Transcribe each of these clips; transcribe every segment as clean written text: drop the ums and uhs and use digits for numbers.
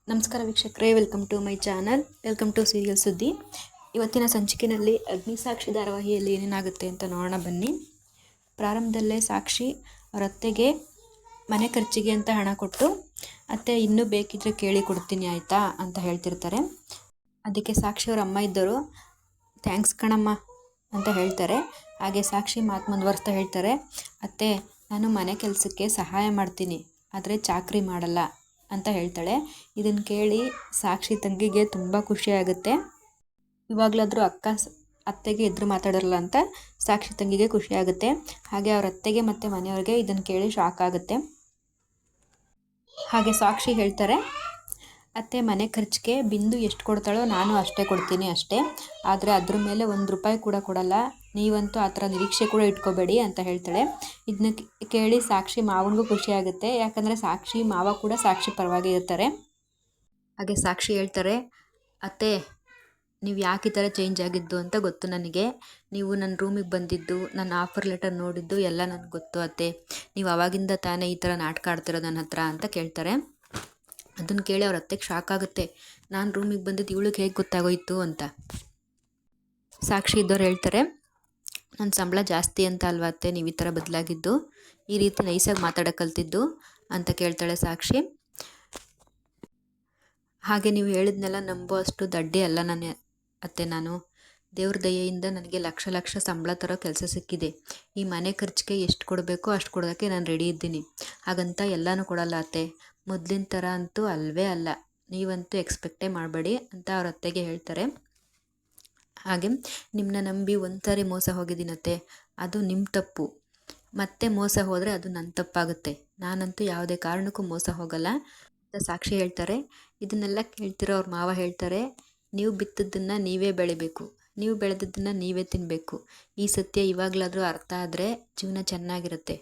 ನಮಸ್ಕಾರ ವೀಕ್ಷಕರೇ, welcome to my channel, welcome to serial ಸುದ್ದಿ. ಇವತ್ತಿನ ಸಂಚಿಕೆಯಲ್ಲಿ ಅಗ್ನಿಸಾಕ್ಷಿ ಧಾರಾವಾಹಿಯಲ್ಲಿ ಏನೇನಾಗುತ್ತೆ ಅಂತ ನೋಡೋಣ ಬನ್ನಿ. ಪ್ರಾರಂಭದಲ್ಲೇ ಸಾಕ್ಷಿ ಅವರ ಅತ್ತೆಗೆ ಮನೆ ಖರ್ಚಿಗೆ ಅಂತ ಹಣ ಕೊಟ್ಟು, ಅತ್ತೆ ಇನ್ನೂ ಬೇಕಿದ್ರೆ ಕೇಳಿ ಕೊಡ್ತೀನಿ ಆಯಿತಾ ಅಂತ ಹೇಳ್ತಿರ್ತಾರೆ. ಅದಕ್ಕೆ ಸಾಕ್ಷಿ ಅವ್ರ ಅಮ್ಮ ಇದ್ದರು ಥ್ಯಾಂಕ್ಸ್ ಕಣಮ್ಮ ಅಂತ ಹೇಳ್ತಾರೆ. ಹಾಗೆ ಸಾಕ್ಷಿ ಮಾತು ಮುಂದುವರಿಸ್ತಾ ಹೇಳ್ತಾರೆ, ಅತ್ತೆ ನಾನು ಮನೆ ಕೆಲಸಕ್ಕೆ ಸಹಾಯ ಮಾಡ್ತೀನಿ, ಆದರೆ ಚಾಕ್ರಿ ಮಾಡಲ್ಲ ಅಂತ ಹೇಳ್ತಾಳೆ. ಇದನ್ನು ಕೇಳಿ ಸಾಕ್ಷಿ ತಂಗಿಗೆ ತುಂಬ ಖುಷಿಯಾಗುತ್ತೆ. ಇವಾಗಲಾದರೂ ಅತ್ತೆಗೆ ಎದುರು ಮಾತಾಡಲ್ಲ ಅಂತ ಸಾಕ್ಷಿ ತಂಗಿಗೆ ಖುಷಿಯಾಗುತ್ತೆ. ಹಾಗೆ ಅವ್ರ ಅತ್ತೆಗೆ ಮತ್ತು ಮನೆಯವ್ರಿಗೆ ಇದನ್ನು ಕೇಳಿ ಶಾಕ್ ಆಗುತ್ತೆ. ಹಾಗೆ ಸಾಕ್ಷಿ ಹೇಳ್ತಾರೆ, ಅತ್ತೆ ಮನೆ ಖರ್ಚಿಗೆ ಬಿಂದು ಎಷ್ಟು ಕೊಡ್ತಾಳೋ ನಾನು ಅಷ್ಟೇ ಕೊಡ್ತೀನಿ ಅಷ್ಟೇ, ಆದರೆ ಅದ್ರ ಮೇಲೆ ₹1 ಕೂಡ ಕೊಡಲ್ಲ, ನೀವಂತೂ ಆ ಥರ ನಿರೀಕ್ಷೆ ಕೂಡ ಇಟ್ಕೋಬೇಡಿ ಅಂತ ಹೇಳ್ತಾಳೆ. ಇದನ್ನ ಕೇಳಿ ಸಾಕ್ಷಿ ಮಾವನಿಗೂ ಖುಷಿಯಾಗುತ್ತೆ, ಯಾಕಂದರೆ ಸಾಕ್ಷಿ ಮಾವ ಕೂಡ ಸಾಕ್ಷಿ ಪರವಾಗಿ ಇರ್ತಾರೆ. ಹಾಗೆ ಸಾಕ್ಷಿ ಹೇಳ್ತಾರೆ, ಅತ್ತೆ ನೀವು ಯಾಕೆ ಈ ಥರ ಚೇಂಜ್ ಆಗಿದ್ದು ಅಂತ ಗೊತ್ತು ನನಗೆ, ನೀವು ನನ್ನ ರೂಮಿಗೆ ಬಂದಿದ್ದು, ನನ್ನ ಆಫರ್ ಲೆಟರ್ ನೋಡಿದ್ದು ಎಲ್ಲ ನನಗೆ ಗೊತ್ತು ಅತ್ತೆ, ನೀವು ಅವಾಗಿಂದ ತಾನೇ ಈ ಥರ ನಾಟಕ ಆಡ್ತಿರೋದು ನನ್ನ ಹತ್ರ ಅಂತ ಕೇಳ್ತಾರೆ. ಅದನ್ನು ಕೇಳಿ ಅವ್ರ ಅತ್ತೆಗೆ ಶಾಕ್ ಆಗುತ್ತೆ, ನಾನು ರೂಮಿಗೆ ಬಂದಿದ್ದು ಇವಳಿಗೆ ಹೇಗೆ ಗೊತ್ತಾಗೋಯ್ತು ಅಂತ. ಸಾಕ್ಷಿ ಇದ್ದವ್ರು ಹೇಳ್ತಾರೆ, ನನ್ನ ಸಂಬಳ ಜಾಸ್ತಿ ಅಂತ ಅಲ್ವಾ ಅತ್ತೆ ನೀವು ಈ ಥರ ಬದಲಾಗಿದ್ದು, ಈ ರೀತಿ ನೈಸಾಗಿ ಮಾತಾಡೋಕೆ ಕಲ್ತಿದ್ದು ಅಂತ ಕೇಳ್ತಾಳೆ ಸಾಕ್ಷಿ. ಹಾಗೆ ನೀವು ಹೇಳಿದ್ನೆಲ್ಲ ನಂಬೋ ಅಷ್ಟು ದಡ್ಡಿ ಅಲ್ಲ ನಾನು ಅತ್ತೆ, ನಾನು ದೇವ್ರ ದಯೆಯಿಂದ ನನಗೆ ಲಕ್ಷ ಸಂಬಳ ತರೋ ಕೆಲಸ ಸಿಕ್ಕಿದೆ, ಈ ಮನೆ ಖರ್ಚಿಗೆ ಎಷ್ಟು ಕೊಡಬೇಕೋ ಅಷ್ಟು ಕೊಡೋದಕ್ಕೆ ನಾನು ರೆಡಿ ಇದ್ದೀನಿ, ಹಾಗಂತ ಎಲ್ಲನೂ ಕೊಡಲ್ಲ ಅತ್ತೆ, ಮೊದಲಿನ ಥರ ಅಂತೂ ಅಲ್ವೇ ಅಲ್ಲ, ನೀವಂತೂ ಎಕ್ಸ್ಪೆಕ್ಟೇ ಮಾಡಬೇಡಿ ಅಂತ ಅವ್ರ ಅತ್ತೆಗೆ ಹೇಳ್ತಾರೆ. ಹಾಗೆ ನಿಮ್ಮನ್ನ ನಂಬಿ ಒಂದು ಸಾರಿ ಮೋಸ ಹೋಗಿದ್ದೀನತ್ತೆ, ಅದು ನಿಮ್ಮ ತಪ್ಪು, ಮತ್ತೆ ಮೋಸ ಹೋದರೆ ಅದು ನನ್ನ ತಪ್ಪಾಗುತ್ತೆ, ನಾನಂತೂ ಯಾವುದೇ ಕಾರಣಕ್ಕೂ ಮೋಸ ಹೋಗಲ್ಲ ಅಂತ ಸಾಕ್ಷಿ ಹೇಳ್ತಾರೆ. ಇದನ್ನೆಲ್ಲ ಕೇಳ್ತಿರೋ ಅವ್ರ ಮಾವ ಹೇಳ್ತಾರೆ, ನೀವು ಬಿತ್ತದ್ದನ್ನು ನೀವೇ ಬೆಳಿಬೇಕು, ನೀವು ಬೆಳೆದದ್ದನ್ನು ನೀವೇ ತಿನ್ನಬೇಕು, ಈ ಸತ್ಯ ಇವಾಗಲಾದರೂ ಅರ್ಥ ಆದರೆ ಜೀವನ ಚೆನ್ನಾಗಿರುತ್ತೆ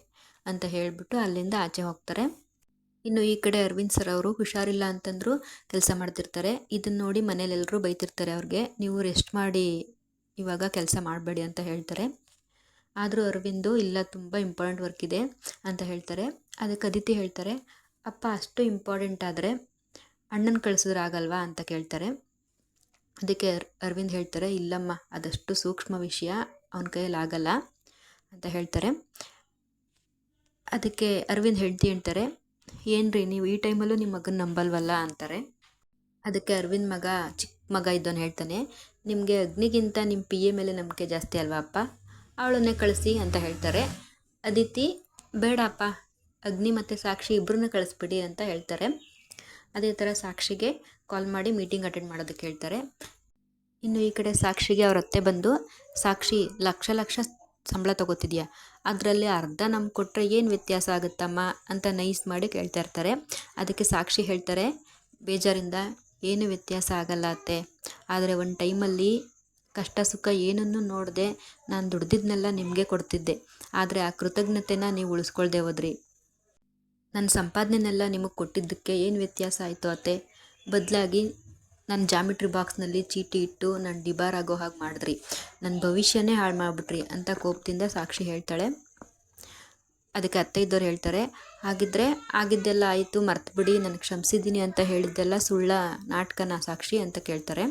ಅಂತ ಹೇಳಿಬಿಟ್ಟು ಅಲ್ಲಿಂದ ಆಚೆ ಹೋಗ್ತಾರೆ. ಇನ್ನು ಈ ಕಡೆ ಅರವಿಂದ್ ಸರ್ ಅವರು ಹುಷಾರಿಲ್ಲ ಅಂತಂದ್ರು ಕೆಲಸ ಮಾಡ್ತಿರ್ತಾರೆ. ಇದನ್ನು ನೋಡಿ ಮನೇಲೆಲ್ಲರೂ ಬೈತಿರ್ತಾರೆ ಅವ್ರಿಗೆ, ನೀವು ರೆಸ್ಟ್ ಮಾಡಿ ಇವಾಗ ಕೆಲಸ ಮಾಡಬೇಡಿ ಅಂತ ಹೇಳ್ತಾರೆ. ಆದರೂ ಅರವಿಂದು ಇಲ್ಲ ತುಂಬ ಇಂಪಾರ್ಟೆಂಟ್ ವರ್ಕ್ ಇದೆ ಅಂತ ಹೇಳ್ತಾರೆ. ಅದಕ್ಕೆ ಅದಿತಿ ಹೇಳ್ತಾರೆ, ಅಪ್ಪ ಅಷ್ಟು ಇಂಪಾರ್ಟೆಂಟ್ ಆದರೆ ಅಣ್ಣನ ಕಳಿಸಿದ್ರೆ ಆಗಲ್ವಾ ಅಂತ ಕೇಳ್ತಾರೆ. ಅದಕ್ಕೆ ಅರವಿಂದ್ ಹೇಳ್ತಾರೆ, ಇಲ್ಲಮ್ಮ ಅದಷ್ಟು ಸೂಕ್ಷ್ಮ ವಿಷಯ ಅವನ ಕೈಯಲ್ಲಿ ಆಗಲ್ಲ ಅಂತ ಹೇಳ್ತಾರೆ. ಅದಕ್ಕೆ ಅರವಿಂದ್ ಹೇಳ್ತಾರೆ, ಏನ್ರಿ ನೀವು ಈ ಟೈಮಲ್ಲೂ ನಿಮ್ಮ ಮಗನ ನಂಬಲ್ವಲ್ಲ ಅಂತಾರೆ. ಅದಕ್ಕೆ ಅರವಿಂದ್ ಚಿಕ್ಕ ಮಗ ಇದ್ದವನು ಹೇಳ್ತಾನೆ, ನಿಮಗೆ ಅಗ್ನಿಗಿಂತ ನಿಮ್ಮ PA ಮೇಲೆ ನಂಬಿಕೆ ಜಾಸ್ತಿ ಅಲ್ವಾ ಅಪ್ಪ, ಅವಳನ್ನೇ ಕಳಿಸಿ ಅಂತ ಹೇಳ್ತಾರೆ. ಅದಿತಿ ಬೇಡಪ್ಪ ಅಗ್ನಿ ಮತ್ತು ಸಾಕ್ಷಿ ಇಬ್ಬರನ್ನ ಕಳಿಸ್ಬಿಡಿ ಅಂತ ಹೇಳ್ತಾರೆ. ಅದೇ ಥರ ಸಾಕ್ಷಿಗೆ ಕಾಲ್ ಮಾಡಿ ಮೀಟಿಂಗ್ ಅಟೆಂಡ್ ಮಾಡೋದಕ್ಕೆ ಹೇಳ್ತಾರೆ. ಇನ್ನು ಈ ಕಡೆ ಸಾಕ್ಷಿಗೆ ಅವ್ರ ಅತ್ತೆ ಬಂದು, ಸಾಕ್ಷಿ ಲಕ್ಷ ಸಂಬಳ ತೊಗೋತಿದ್ಯಾ, ಅದರಲ್ಲಿ ಅರ್ಧ ನಮ್ಗೆ ಕೊಟ್ಟರೆ ಏನು ವ್ಯತ್ಯಾಸ ಆಗುತ್ತಮ್ಮ ಅಂತ ನೈಸ್ ಮಾಡಿ ಕೇಳ್ತಾ ಇರ್ತಾರೆ. ಅದಕ್ಕೆ ಸಾಕ್ಷಿ ಹೇಳ್ತಾರೆ ಬೇಜಾರಿಂದ, ಏನು ವ್ಯತ್ಯಾಸ ಆಗಲ್ಲ ಅತ್ತೆ, ಆದರೆ ಒಂದು ಟೈಮಲ್ಲಿ ಕಷ್ಟ ಸುಖ ಏನನ್ನೂ ನೋಡದೆ ನಾನು ದುಡ್ದಿದ್ನೆಲ್ಲ ನಿಮಗೆ ಕೊಡ್ತಿದ್ದೆ, ಆದರೆ ಆ ಕೃತಜ್ಞತೆನ ನೀವು ಉಳಿಸ್ಕೊಳ್ದೆ ಹೋದ್ರಿ, ನನ್ನ ಸಂಪಾದನೆನೆಲ್ಲ ನಿಮಗೆ ಕೊಟ್ಟಿದ್ದಕ್ಕೆ ಏನು ವ್ಯತ್ಯಾಸ ಆಯಿತು ಅತ್ತೆ, ಬದಲಾಗಿ ನನ್ನ ಜಾಮಿಟ್ರಿ ಬಾಕ್ಸ್ನಲ್ಲಿ ಚೀಟಿ ಇಟ್ಟು ನಾನು ಡಿಬಾರ್ ಆಗೋ ಹಾಗೆ ಮಾಡಿದ್ರಿ, ನನ್ನ ಭವಿಷ್ಯನೇ ಹಾಳು ಮಾಡಿಬಿಟ್ರಿ ಅಂತ ಕೋಪದಿಂದ ಸಾಕ್ಷಿ ಹೇಳ್ತಾಳೆ. ಅದಕ್ಕೆ ಅತ್ತೆ ಇದ್ದವ್ರು ಹೇಳ್ತಾರೆ, ಹಾಗಿದ್ದರೆ ಆಗಿದ್ದೆಲ್ಲ ಆಯಿತು ಮರ್ತುಬಿಡಿ, ನನಗೆ ಕ್ಷಮಿಸಿದ್ದೀನಿ ಅಂತ ಹೇಳಿದ್ದೆಲ್ಲ ಸುಳ್ಳ ನಾಟಕನ ಸಾಕ್ಷಿ ಅಂತ ಕೇಳ್ತಾರೆ.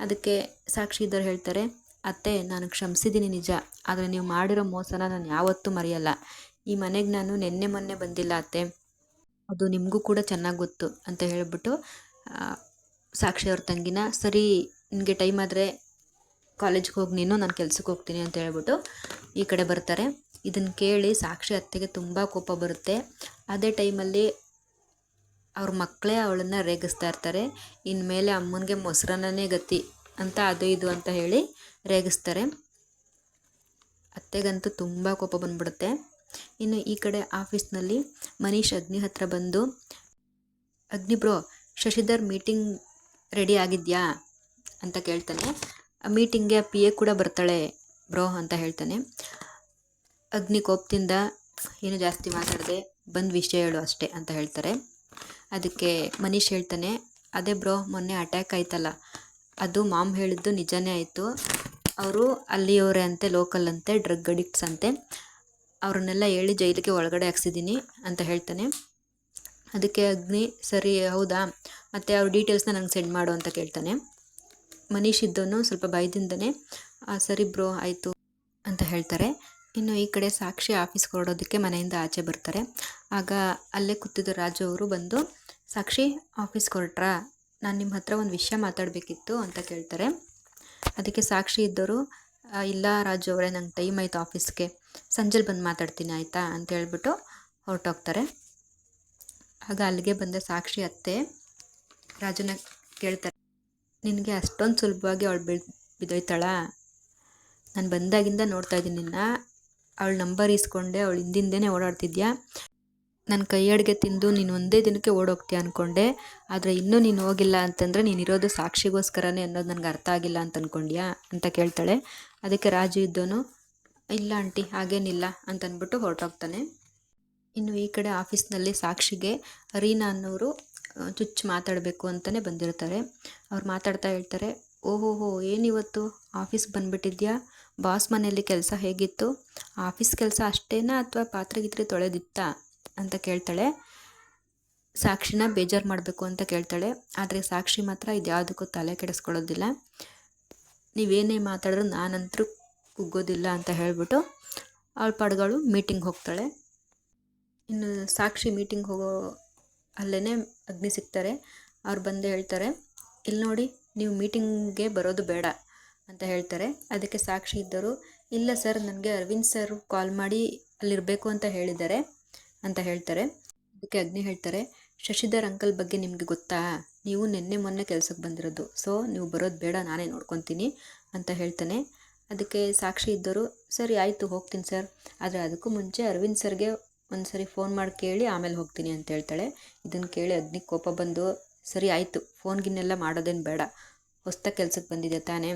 ಅದಕ್ಕೆ ಸಾಕ್ಷಿ ಇದ್ದವ್ರು ಹೇಳ್ತಾರೆ, ಅತ್ತೆ ನಾನು ಕ್ಷಮಿಸಿದ್ದೀನಿ ನಿಜ, ಆದರೆ ನೀವು ಮಾಡಿರೋ ಮೋಸನ ನಾನು ಯಾವತ್ತೂ ಮರೆಯಲ್ಲ, ಈ ಮನೆಗೆ ನಾನು ನೆನ್ನೆ ಮೊನ್ನೆ ಬಂದಿಲ್ಲ ಅತ್ತೆ, ಅದು ನಿಮಗೂ ಕೂಡ ಚೆನ್ನಾಗಿ ಗೊತ್ತು ಅಂತ ಹೇಳಿಬಿಟ್ಟು ಸಾಕ್ಷಿ ಅವ್ರ ತಂಗಿನ, ಸರಿ ನಿನಗೆ ಟೈಮ್ ಆದರೆ ಕಾಲೇಜ್ಗೆ ಹೋಗಿ ನೀನು, ನಾನು ಕೆಲ್ಸಕ್ಕೆ ಹೋಗ್ತೀನಿ ಅಂತ ಹೇಳ್ಬಿಟ್ಟು ಈ ಕಡೆ ಬರ್ತಾರೆ. ಇದನ್ನು ಕೇಳಿ ಸಾಕ್ಷಿ ಅತ್ತೆಗೆ ತುಂಬ ಕೋಪ ಬರುತ್ತೆ. ಅದೇ ಟೈಮಲ್ಲಿ ಅವ್ರ ಮಕ್ಕಳೇ ಅವಳನ್ನು ರೇಗಿಸ್ತಾ ಇರ್ತಾರೆ, ಇನ್ಮೇಲೆ ಅಮ್ಮನಿಗೆ ಮೊಸರನ್ನೇ ಗತಿ ಅಂತ ಅದು ಇದು ಅಂತ ಹೇಳಿ ರೇಗಿಸ್ತಾರೆ. ಅತ್ತೆಗಂತೂ ತುಂಬ ಕೋಪ ಬಂದ್ಬಿಡುತ್ತೆ. ಇನ್ನು ಈ ಕಡೆ ಆಫೀಸ್ನಲ್ಲಿ ಮನೀಶ್ ಅಗ್ನಿ ಹತ್ರ ಬಂದು, ಅಗ್ನಿ ಬ್ರೋ ಶಶಿಧರ್ ಮೀಟಿಂಗ್ ರೆಡಿ ಆಗಿದೆಯಾ ಅಂತ ಕೇಳ್ತಾನೆ. ಆ ಮೀಟಿಂಗ್ಗೆ PA ಕೂಡ ಬರ್ತಾಳೆ ಬ್ರೋ ಅಂತ ಹೇಳ್ತಾನೆ. ಅಗ್ನಿ ಕೋಪದಿಂದ, ಏನು ಜಾಸ್ತಿ ಮಾತಾಡದೆ ಬಂದು ವಿಷಯ ಹೇಳು ಅಷ್ಟೇ ಅಂತ ಹೇಳ್ತಾರೆ. ಅದಕ್ಕೆ ಮನೀಶ್ ಹೇಳ್ತಾನೆ, ಅದೇ ಬ್ರೋ ಮೊನ್ನೆ ಅಟ್ಯಾಕ್ ಆಯ್ತಲ್ಲ, ಅದು ಮಾಮ್ ಹೇಳಿದ್ದು ನಿಜನೇ ಆಯಿತು, ಅವರು ಅಲ್ಲಿಯವರೇ ಅಂತೆ, ಲೋಕಲ್ ಅಂತೆ, ಡ್ರಗ್ ಅಡಿಕ್ಟ್ಸ್ ಅಂತೆ, ಅವ್ರನ್ನೆಲ್ಲ ಹೇಳಿ ಜೈಲಿಗೆ ಒಳಗಡೆ ಹಾಕ್ಸಿದ್ದೀನಿ ಅಂತ ಹೇಳ್ತಾನೆ. ಅದಕ್ಕೆ ಅಗ್ನಿ ಸರಿ ಹೌದಾ, ಮತ್ತು ಅವ್ರ ಡೀಟೇಲ್ಸ್ನ ನಂಗೆ ಸೆಂಡ್ ಮಾಡು ಅಂತ ಕೇಳ್ತಾನೆ. ಮನೀಶ್ ಇದ್ದವನು ಸ್ವಲ್ಪ ಭಯದಿಂದನೇ ಸರಿ ಬ್ರೋ ಆಯಿತು ಅಂತ ಹೇಳ್ತಾರೆ. ಇನ್ನು ಈ ಕಡೆ ಸಾಕ್ಷಿ ಆಫೀಸ್ಗೆ ಹೊರಡೋದಕ್ಕೆ ಮನೆಯಿಂದ ಆಚೆ ಬರ್ತಾರೆ. ಆಗ ಅಲ್ಲೇ ಕೂತಿದ್ದ ರಾಜು ಅವರು ಬಂದು, ಸಾಕ್ಷಿ ಆಫೀಸ್ಗೆ ಹೊರಟ್ರಾ, ನಾನು ನಿಮ್ಮ ಹತ್ರ ಒಂದು ವಿಷಯ ಮಾತಾಡಬೇಕಿತ್ತು ಅಂತ ಕೇಳ್ತಾರೆ. ಅದಕ್ಕೆ ಸಾಕ್ಷಿ ಇದ್ದವರು, ಇಲ್ಲ ರಾಜು ಅವರೇ, ನಂಗೆ ಟೈಮ್ ಆಯಿತು ಆಫೀಸ್ಗೆ, ಸಂಜೆಲಿ ಬಂದು ಮಾತಾಡ್ತೀನಿ ಆಯಿತಾ ಅಂತ ಹೇಳ್ಬಿಟ್ಟು ಹೊರಟೋಗ್ತಾರೆ. ಆಗ ಅಲ್ಲಿಗೆ ಬಂದ ಸಾಕ್ಷಿ ಅತ್ತೆ ರಾಜುನ ಕೇಳ್ತಾರೆ, ನಿನಗೆ ಅಷ್ಟೊಂದು ಸುಲಭವಾಗಿ ಅವಳು ಬಿದ್ದೋಯ್ತಾಳ? ನಾನು ಬಂದಾಗಿಂದ ನೋಡ್ತಾ ಇದ್ದೀನಿ ನಿನ್ನ, ಅವಳ ನಂಬರ್ ಇಸ್ಕೊಂಡೆ ಅವಳು ಹಿಂದಿಂದೇ ಓಡಾಡ್ತಿದ್ಯಾ. ನನ್ನ ಕೈ ಅಡುಗೆ ತಿಂದು ನೀನು ಒಂದೇ ದಿನಕ್ಕೆ ಓಡೋಗ್ತೀಯ ಅಂದ್ಕೊಂಡೆ, ಆದರೆ ಇನ್ನೂ ನೀನು ಹೋಗಿಲ್ಲ ಅಂತಂದರೆ ನೀನಿರೋದು ಸಾಕ್ಷಿಗೋಸ್ಕರನೇ ಅನ್ನೋದು ನನಗೆ ಅರ್ಥ ಆಗಿಲ್ಲ ಅಂತ ಅಂದ್ಕೊಂಡ್ಯಾ ಅಂತ ಕೇಳ್ತಾಳೆ. ಅದಕ್ಕೆ ರಾಜು ಇದ್ದವನು, ಇಲ್ಲ ಆಂಟಿ ಹಾಗೇನಿಲ್ಲ ಅಂತಂದ್ಬಿಟ್ಟು ಹೊರಟೋಗ್ತಾನೆ. ಇನ್ನು ಈ ಕಡೆ ಆಫೀಸ್ನಲ್ಲಿ ಸಾಕ್ಷಿಗೆ ರೀನಾ ಅನ್ನೋರು ಚುಚ್ಚು ಮಾತಾಡಬೇಕು ಅಂತಲೇ ಬಂದಿರ್ತಾರೆ. ಅವ್ರು ಮಾತಾಡ್ತಾ ಹೇಳ್ತಾರೆ, ಓಹೋಹೋ ಏನಿವತ್ತು ಆಫೀಸ್ಗೆ ಬಂದುಬಿಟ್ಟಿದ್ಯಾ, ಬಾಸ್ ಮನೆಯಲ್ಲಿ ಕೆಲಸ ಹೇಗಿತ್ತು, ಆಫೀಸ್ ಕೆಲಸ ಅಷ್ಟೇನಾ ಅಥವಾ ಪಾತ್ರೆ ಗಿತ್ರೆ ತೊಳೆದಿತ್ತಾ ಅಂತ ಕೇಳ್ತಾಳೆ. ಸಾಕ್ಷಿನ ಬೇಜಾರು ಮಾಡಬೇಕು ಅಂತ ಕೇಳ್ತಾಳೆ. ಆದರೆ ಸಾಕ್ಷಿ ಮಾತ್ರ ಇದ್ಯಾವುದಕ್ಕೂ ತಲೆ ಕೆಡಿಸ್ಕೊಳ್ಳೋದಿಲ್ಲ. ನೀವೇನೇ ಮಾತಾಡಿದ್ರು ನಾನಂತರೂ ಕುಗ್ಗೋದಿಲ್ಲ ಅಂತ ಹೇಳ್ಬಿಟ್ಟು ಅವಳ ಪಾಡ್ಗಳು ಮೀಟಿಂಗ್ ಹೋಗ್ತಾಳೆ. ಇನ್ನು ಸಾಕ್ಷಿ ಮೀಟಿಂಗ್ ಹೋಗೋ ಅಲ್ಲೇ ಅಗ್ನಿ ಸಿಗ್ತಾರೆ. ಅವ್ರು ಬಂದು ಹೇಳ್ತಾರೆ, ಇಲ್ಲಿ ನೋಡಿ ನೀವು ಮೀಟಿಂಗ್ಗೆ ಬರೋದು ಬೇಡ ಅಂತ ಹೇಳ್ತಾರೆ. ಅದಕ್ಕೆ ಸಾಕ್ಷಿ ಇದ್ದರು, ಇಲ್ಲ ಸರ್ ನನಗೆ ಅರವಿಂದ್ ಸರ್ ಕಾಲ್ ಮಾಡಿ ಅಲ್ಲಿರಬೇಕು ಅಂತ ಹೇಳಿದ್ದಾರೆ ಅಂತ ಹೇಳ್ತಾರೆ. ಅದಕ್ಕೆ ಅಗ್ನಿ ಹೇಳ್ತಾರೆ, ಶಶಿಧರ್ ಅಂಕಲ್ ಬಗ್ಗೆ ನಿಮಗೆ ಗೊತ್ತಾ, ನೀವು ನಿನ್ನೆ ಮೊನ್ನೆ ಕೆಲಸಕ್ಕೆ ಬಂದಿರೋದು, ಸೊ ನೀವು ಬರೋದು ಬೇಡ, ನಾನೇ ನೋಡ್ಕೊತೀನಿ ಅಂತ ಹೇಳ್ತಾನೆ. ಅದಕ್ಕೆ ಸಾಕ್ಷಿ ಇದ್ದರು, ಸರಿ ಆಯಿತು ಹೋಗ್ತೀನಿ ಸರ್, ಆದರೆ ಅದಕ್ಕೂ ಮುಂಚೆ ಅರವಿಂದ್ ಸರ್ಗೆ ಒಂದು ಸರಿ ಫೋನ್ ಮಾಡಿ ಕೇಳಿ ಆಮೇಲೆ ಹೋಗ್ತೀನಿ ಅಂತ ಹೇಳ್ತಾಳೆ. ಇದನ್ನು ಕೇಳಿ ಅಗ್ನಿ ಕೋಪ ಬಂದು, ಸರಿ ಆಯಿತು ಫೋನ್ಗಿನ್ನೆಲ್ಲ ಮಾಡೋದೇನು ಬೇಡ, ಹೊಸ್ದಾಗಿ ಕೆಲಸಕ್ಕೆ ಬಂದಿದೆ ತಾನೇ,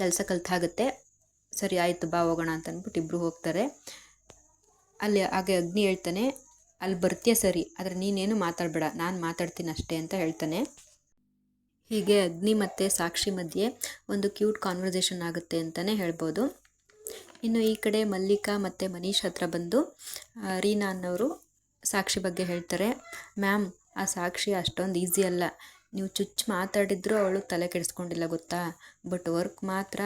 ಕೆಲಸ ಕಲ್ತಾಗುತ್ತೆ, ಸರಿ ಆಯಿತು ಬಾ ಹೋಗೋಣ ಅಂತ ಅಂದ್ಬಿಟ್ಟು ಇಬ್ಬರು ಹೋಗ್ತಾರೆ. ಅಲ್ಲಿ ಹಾಗೆ ಅಗ್ನಿ ಹೇಳ್ತಾನೆ, ಅಲ್ಲಿ ಬರ್ತೀಯ ಸರಿ, ಆದರೆ ನೀನೇನು ಮಾತಾಡಬೇಡ, ನಾನು ಮಾತಾಡ್ತೀನಿ ಅಷ್ಟೇ ಅಂತ ಹೇಳ್ತಾನೆ. ಹೀಗೆ ಅಗ್ನಿ ಮತ್ತು ಸಾಕ್ಷಿ ಮಧ್ಯೆ ಒಂದು ಕ್ಯೂಟ್ ಕಾನ್ವರ್ಸೇಷನ್ ಆಗುತ್ತೆ ಅಂತಲೇ ಹೇಳ್ಬೋದು. ಇನ್ನು ಈ ಕಡೆ ಮಲ್ಲಿಕಾ ಮತ್ತು ಮನೀಶ್ ಹತ್ರ ಬಂದು ರೀನಾ ಅನ್ನೋರು ಸಾಕ್ಷಿ ಬಗ್ಗೆ ಹೇಳ್ತಾರೆ, ಮ್ಯಾಮ್ ಆ ಸಾಕ್ಷಿ ಅಷ್ಟೊಂದು ಈಸಿ ಅಲ್ಲ, ನೀವು ಚುಚ್ಚು ಮಾತಾಡಿದ್ರು ಅವಳು ತಲೆ ಕೆಡಿಸ್ಕೊಂಡಿಲ್ಲ ಗೊತ್ತಾ, ಬಟ್ ವರ್ಕ್ ಮಾತ್ರ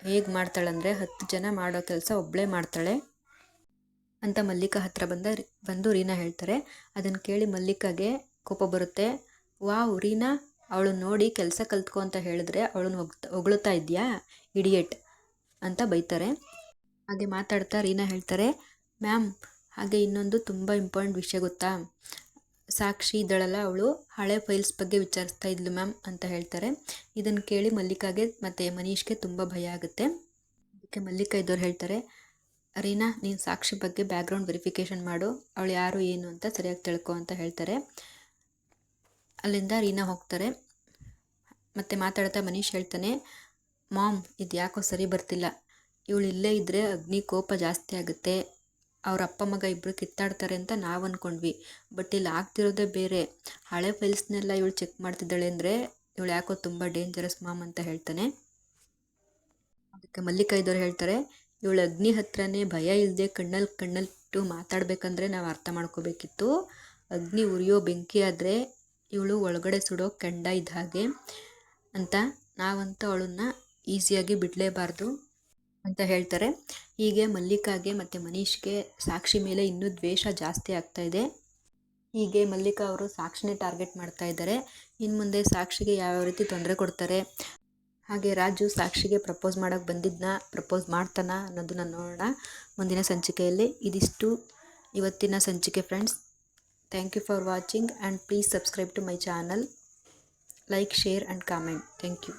ಹೇಗೆ ಮಾಡ್ತಾಳಂದರೆ 10 ಜನ ಮಾಡೋ ಕೆಲಸ ಒಬ್ಬಳೇ ಮಾಡ್ತಾಳೆ ಅಂತ ಮಲ್ಲಿಕಾ ಹತ್ರ ಬಂದು ರೀನಾ ಹೇಳ್ತಾರೆ. ಅದನ್ನು ಕೇಳಿ ಮಲ್ಲಿಕಾಗೆ ಕೋಪ ಬರುತ್ತೆ, ವಾವ್ ರೀನಾ, ಅವಳು ನೋಡಿ ಕೆಲಸ ಕಲ್ತ್ಕೊ ಅಂತ ಹೇಳಿದ್ರೆ ಅವಳನ್ನು ಹೊಗಳ್ತಾ ಇದೆಯಾ ಇಡಿಯೇಟ್ ಅಂತ ಬೈತಾರೆ. ಹಾಗೆ ಮಾತಾಡ್ತಾ ರೀನಾ ಹೇಳ್ತಾರೆ, ಮ್ಯಾಮ್ ಹಾಗೆ ಇನ್ನೊಂದು ತುಂಬ ಇಂಪಾರ್ಟೆಂಟ್ ವಿಷಯ ಗೊತ್ತಾ, ಸಾಕ್ಷಿ ಇದ್ದಳಲ್ಲ ಅವಳು ಹಳೆ ಫೈಲ್ಸ್ ಬಗ್ಗೆ ವಿಚಾರಿಸ್ತಾ ಇದ್ಲು ಮ್ಯಾಮ್ ಅಂತ ಹೇಳ್ತಾರೆ. ಇದನ್ನು ಕೇಳಿ ಮಲ್ಲಿಕಾಗೆ ಮತ್ತು ಮನೀಶ್ಗೆ ತುಂಬ ಭಯ ಆಗುತ್ತೆ. ಅದಕ್ಕೆ ಮಲ್ಲಿಕಾ ಇದ್ದವ್ರು ಹೇಳ್ತಾರೆ, ರೀನಾ ನೀನು ಸಾಕ್ಷಿ ಬಗ್ಗೆ ಬ್ಯಾಕ್ಗ್ರೌಂಡ್ ವೆರಿಫಿಕೇಷನ್ ಮಾಡು, ಅವಳು ಯಾರು ಏನು ಅಂತ ಸರಿಯಾಗಿ ತಿಳ್ಕೊ ಅಂತ ಹೇಳ್ತಾರೆ. ಅಲ್ಲಿಂದ ರೀನಾ ಹೋಗ್ತಾರೆ. ಮತ್ತು ಮಾತಾಡ್ತಾ ಮನೀಶ್ ಹೇಳ್ತಾನೆ, ಮಾಮ್ ಇದು ಯಾಕೋ ಸರಿ ಬರ್ತಿಲ್ಲ, ಇವಳು ಇಲ್ಲೇ ಇದ್ದರೆ ಅಗ್ನಿ ಕೋಪ ಜಾಸ್ತಿ ಆಗುತ್ತೆ, ಅವ್ರ ಅಪ್ಪ ಮಗ ಇಬ್ಬರು ಕಿತ್ತಾಡ್ತಾರೆ ಅಂತ ನಾವು ಅಂದ್ಕೊಂಡ್ವಿ, ಬಟ್ ಇಲ್ಲಿ ಆಗ್ತಿರೋದೇ ಬೇರೆ, ಹಳೆ ಫೈಲ್ಸ್ನೆಲ್ಲ ಇವಳು ಚೆಕ್ ಮಾಡ್ತಿದ್ದಾಳೆ ಅಂದರೆ ಇವಳು ಯಾಕೋ ತುಂಬ ಡೇಂಜರಸ್ ಮಾಮ್ ಅಂತ ಹೇಳ್ತಾನೆ. ಅದಕ್ಕೆ ಮಲ್ಲಿಕಾ ಇದ್ದವ್ರು ಹೇಳ್ತಾರೆ, ಇವಳು ಅಗ್ನಿ ಹತ್ರನೇ ಭಯ ಇಲ್ಲದೆ ಕಣ್ಣಲ್ಲಿಟ್ಟು ಮಾತಾಡಬೇಕಂದ್ರೆ ನಾವು ಅರ್ಥ ಮಾಡ್ಕೋಬೇಕಿತ್ತು, ಅಗ್ನಿ ಉರಿಯೋ ಬೆಂಕಿ ಆದರೆ ಇವಳು ಒಳಗಡೆ ಸುಡೋ ಕೆಂಡ ಇದ್ದ ಹಾಗೆ ಅಂತ, ನಾವಂತೂ ಅವಳನ್ನು ಈಸಿಯಾಗಿ ಬಿಡಲೇಬಾರ್ದು ಅಂತ ಹೇಳ್ತಾರೆ. ಹೀಗೆ ಮಲ್ಲಿಕಾಗೆ ಮತ್ತು ಮನೀಶ್ಗೆ ಸಾಕ್ಷಿ ಮೇಲೆ ಇನ್ನೂ ದ್ವೇಷ ಜಾಸ್ತಿ ಆಗ್ತಾ ಇದೆ. ಹೀಗೆ ಮಲ್ಲಿಕಾ ಅವರು ಸಾಕ್ಷಿನೇ ಟಾರ್ಗೆಟ್ ಮಾಡ್ತಾ ಇದ್ದಾರೆ. ಇನ್ನು ಮುಂದೆ ಸಾಕ್ಷಿಗೆ ಯಾವ್ಯಾವ ರೀತಿ ತೊಂದರೆ ಕೊಡ್ತಾರೆ, ಹಾಗೆ ರಾಜು ಸಾಕ್ಷಿಗೆ ಪ್ರಪೋಸ್ ಮಾಡೋಕ್ಕೆ ಪ್ರಪೋಸ್ ಮಾಡ್ತಾನ ಅನ್ನೋದನ್ನ ನೋಡೋಣ ಮುಂದಿನ ಸಂಚಿಕೆಯಲ್ಲಿ. ಇದಿಷ್ಟು ಇವತ್ತಿನ ಸಂಚಿಕೆ friends. Thank you for watching and please subscribe to my channel, like, share and comment. Thank you.